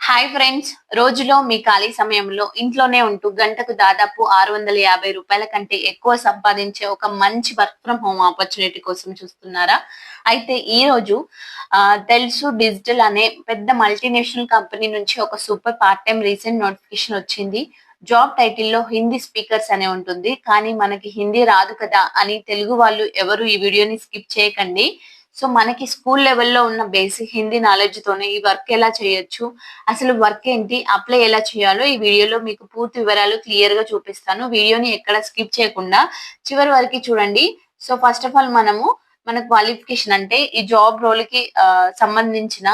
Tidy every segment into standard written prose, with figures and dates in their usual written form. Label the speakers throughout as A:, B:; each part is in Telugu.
A: హాయ్ ఫ్రెండ్స్, రోజులో మీ ఖాళీ సమయంలో ఇంట్లోనే ఉంటూ గంటకు దాదాపు 650 రూపాయల కంటే ఎక్కువ సంపాదించే ఒక మంచి వర్క్ ఫ్రమ్ హోమ్ ఆపర్చునిటీ కోసం చూస్తున్నారా? అయితే ఈ రోజు తెలుసు డిజిటల్ అనే పెద్ద మల్టీనేషనల్ కంపెనీ నుంచి ఒక super part time recent notification వచ్చింది. జాబ్ టైటిల్‌లో హిందీ స్పీకర్స్ అనే ఉంటుంది. కానీ మనకి హిందీ రాదు కదా అని తెలుగు వాళ్ళు ఎవరు ఈ వీడియోని స్కిప్ చేయకండి. సో మనకి స్కూల్ లెవెల్‌లో ఉన్న బేసిక్ హిందీ నాలెడ్జ్ తోనే ఈ వర్క్ ఎలా చేయొచ్చు, అసలు వర్క్ ఏంటి, అప్లై ఎలా చేయాలో ఈ వీడియోలో మీకు పూర్తి వివరాలు క్లియర్‌గా చూపిస్తాను. వీడియోని ఎక్కడ స్కిప్ చేయకుండా చివరి వరకి చూడండి. సో ఫస్ట్ ఆఫ్ ఆల్ మన క్వాలిఫికేషన్ అంటే ఈ జాబ్ రోల్‌కి సంబంధించిన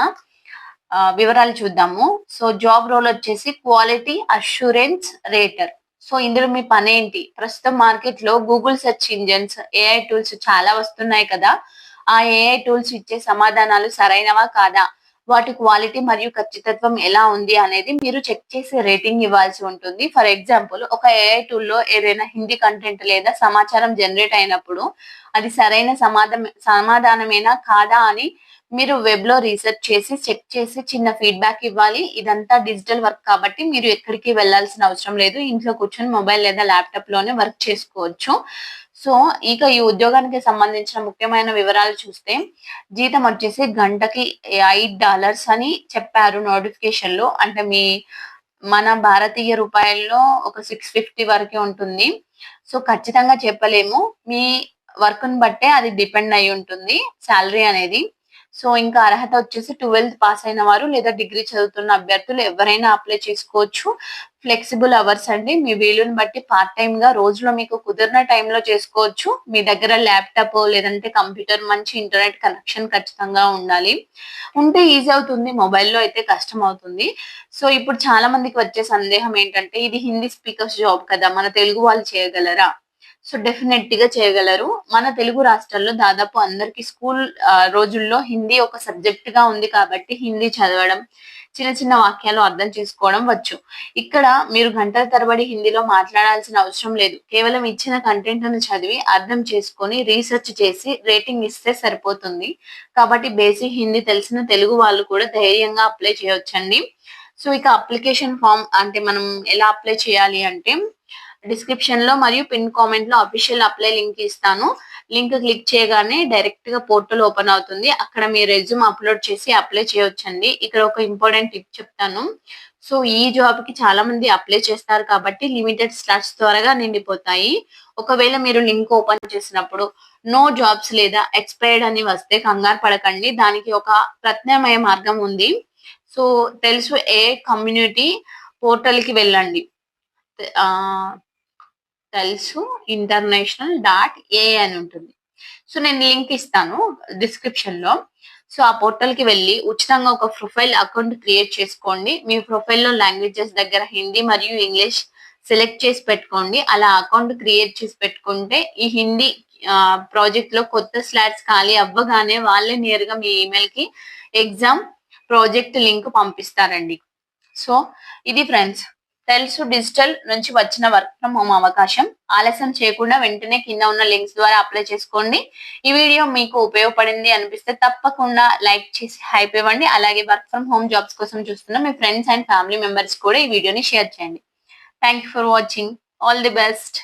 A: వివరాలు చూద్దాము. సో జాబ్ రోల్ వచ్చేసి క్వాలిటీ అష్యూరెన్స్ రేటర్. సో ఇందులో మీ పనేంటి? ప్రస్తుతం మార్కెట్‌లో Google search engines, AI tools చాలా వస్తున్నాయి కదా! ఆ ఏఐ టూల్స్ ఇచ్చే సమాధానాలు సరైనవా కాదా? వాటి క్వాలిటీ మరియు ఖచ్చితత్వం ఎలా ఉంది అనేది మీరు చెక్ చేసి రేటింగ్ ఇవ్వాల్సి ఉంటుంది. ఫర్ ఎగ్జాంపుల్, ఒక ఏఐ టూల్‌లో ఏదైనా హిందీ కంటెంట్ లేదా సమాచారం జనరేట్ అయినప్పుడు అది సరైన సమాధానమేనా కాదా అని మీరు వెబ్‌లో రీసెర్చ్ చేసి, చెక్ చేసి చిన్న ఫీడ్‌బ్యాక్ ఇవ్వాలి. ఇదంతా డిజిటల్ వర్క్ కాబట్టి మీరు ఎక్కడికి వెళ్ళాల్సిన అవసరం లేదు. ఇంట్లో కూర్చొని మొబైల్ లేదా ల్యాప్‌టాప్‌లోనే వర్క్ చేసుకోవచ్చు. సో, ఇక ఈ ఉద్యోగానికి సంబంధించిన ముఖ్యమైన వివరాలు చూస్తే, జీతం వచ్చేసి గంటకి $8 అని చెప్పారు నోటిఫికేషన్‌లో. అంటే మన భారతీయ రూపాయల్లో ఒక 650 వరకే ఉంటుంది. సో, ఖచ్చితంగా చెప్పలేము. మీ వర్క్‌ని బట్టే అది డిపెండ్ అయ్యి ఉంటుంది సాలరీ అనేది. సో, ఇంకా అర్హత వచ్చేసి 12థ్ పాస్ అయిన వారు లేదా డిగ్రీ చదువుతున్న అభ్యర్థులు ఎవరైనా అప్లై చేసుకోవచ్చు. ఫ్లెక్సిబుల్ అవర్స్ అండి. మీ వీలుని బట్టి పార్ట్ టైమ్‌గా రోజులో మీకు కుదిరిన టైంలో చేసుకోవచ్చు. మీ దగ్గర ల్యాప్‌టాప్ లేదంటే కంప్యూటర్, మంచి ఇంటర్నెట్ కనెక్షన్ ఖచ్చితంగా ఉండాలి. ఉంటే ఈజీ అవుతుంది. మొబైల్‌లో అయితే కష్టం అవుతుంది. సో, ఇప్పుడు చాలా మందికి వచ్చే సందేహం ఏంటంటే, ఇది హిందీ స్పీకర్స్ జాబ్ కదా! మన తెలుగు వాళ్ళు చేయగలరా? సో, డెఫినెట్‌గా చేయగలరు. మన తెలుగు రాష్ట్రాల్లో దాదాపు అందరికి స్కూల్ రోజుల్లో హిందీ ఒక సబ్జెక్ట్‌గా ఉంది కాబట్టి హిందీ చదవడం, చిన్న చిన్న వాక్యాలు అర్థం చేసుకోవడం వచ్చు. ఇక్కడ మీరు గంటల తరబడి హిందీలో మాట్లాడాల్సిన అవసరం లేదు. కేవలం ఇచ్చిన కంటెంట్‌ను చదివి, అర్థం చేసుకొని, రీసెర్చ్ చేసి రేటింగ్ ఇస్తే సరిపోతుంది. కాబట్టి బేసిక్ హిందీ తెలిసిన తెలుగు వాళ్ళు కూడా ధైర్యంగా అప్లై చేయొచ్చండి. సో, ఇక అప్లికేషన్ ఫార్మ్ అంటే మనం ఎలా అప్లై చేయాలి అంటే, డిస్క్రిప్షన్‌లో మరియు పిన్ కామెంట్‌లో అఫీషియల్ అప్లై లింక్ ఇస్తాను. లింక్ క్లిక్ చేయగానే డైరెక్ట్‌గా పోర్టల్ ఓపెన్ అవుతుంది. అక్కడ మీ రెజ్యూమ్ అప్‌లోడ్ చేసి అప్లై చేయొచ్చండి. ఇక్కడ ఒక ఇంపార్టెంట్ టిప్ చెప్తాను. సో, ఈ జాబ్‌కి చాలా మంది అప్లై చేస్తారు కాబట్టి లిమిటెడ్ స్లాట్స్ త్వరగా నిండిపోతాయి. ఒకవేళ మీరు లింక్ ఓపెన్ చేసినప్పుడు నో జాబ్స్ లేదా ఎక్స్‌పైర్డ్ అని వస్తే కంగారు పడకండి. దానికి ఒక ప్రత్యామ్నాయ మార్గం ఉంది. సో, తెలుసు ఏఐ కమ్యూనిటీ పోర్టల్‌కి వెళ్ళండి. ఆహ్ తెలుసు ఇంటర్నేషనల్.ఏ అని ఉంటుంది. సో, నేను లింక్ ఇస్తాను డిస్క్రిప్షన్‌లో. సో, ఆ పోర్టల్‌కి వెళ్లి ఉచితంగా ఒక ప్రొఫైల్ అకౌంట్ క్రియేట్ చేసుకోండి. మీ ప్రొఫైల్‌లో లాంగ్వేజెస్ దగ్గర హిందీ మరియు ఇంగ్లీష్ సెలెక్ట్ చేసి పెట్టుకోండి. అలా అకౌంట్ క్రియేట్ చేసి పెట్టుకుంటే ఈ హిందీ ప్రాజెక్ట్‌లో కొత్త స్లాట్స్ ఖాళీ అవ్వగానే వాళ్ళే నేరుగా మీ ఈమెయిల్‌కి ఎగ్జామ్ ప్రాజెక్ట్ లింక్ పంపిస్తారండి. సో, ఇది ఫ్రెండ్స్. తెలుసు డిజిటల్ నుంచి వచ్చిన వర్క్ ఫ్రమ్ హోమ్ అవకాశం. ఆలస్యం చేయకుండా వెంటనే కింద ఉన్న లింక్స్ ద్వారా అప్లై చేసుకోండి. ఈ వీడియో మీకు ఉపయోగపడింది అనిపిస్తే తప్పకుండా లైక్ చేసి హైప్ ఇవ్వండి. అలాగే వర్క్ ఫ్రమ్ హోమ్ జాబ్స్ కోసం చూస్తున్న మీ ఫ్రెండ్స్ అండ్ ఫ్యామిలీ మెంబర్స్ కూడా ఈ వీడియోని షేర్ చేయండి. Thank you for watching. All the best.